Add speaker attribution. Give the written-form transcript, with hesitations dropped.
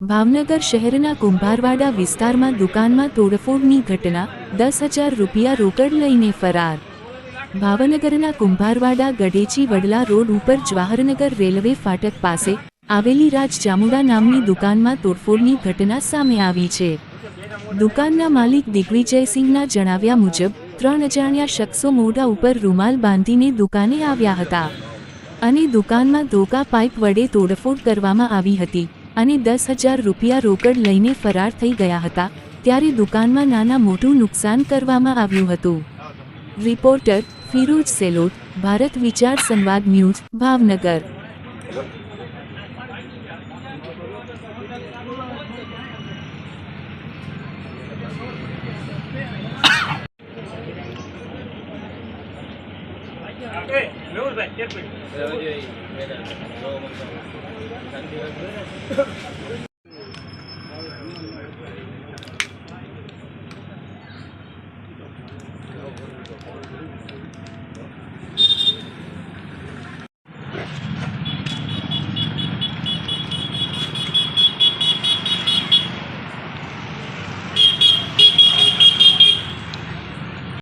Speaker 1: ભાવનગર શહેરના કુંભારવાડા વિસ્તારમાં દુકાનમાં તોડફોડની ઘટના, 10,000 રૂપિયા રોકડ લઈને ફરાર। ભાવનગરના કુંભારવાડા ગઢેચી વડલા રોડ ઉપર જવાહરનગર રેલવે ફાટક પાસે આવેલી રાજ ચામુંડા નામની દુકાનમાં તોડફોડની ઘટના સામે આવી છે। દુકાનના માલિક દિગ્વિજયસિંહના જણાવ્યા મુજબ 3 અજાણ્યા શખ્સો મોઢા ઉપર રૂમાલ બાંધીને દુકાને આવ્યા હતા અને દુકાનમાં ધોકા પાઇપ વડે તોડફોડ કરવામાં આવી હતી અને 10,000 રૂપિયા રોકડ લઈને ફરાર થઈ ગયા હતા। ત્યારે દુકાનમાં નાના મોટું નુકસાન કરવામાં આવ્યું હતું। રિપોર્ટર ફિરોજ સેલોટ, ભારત વિચાર સંવાદ ન્યૂઝ, ભાવનગર।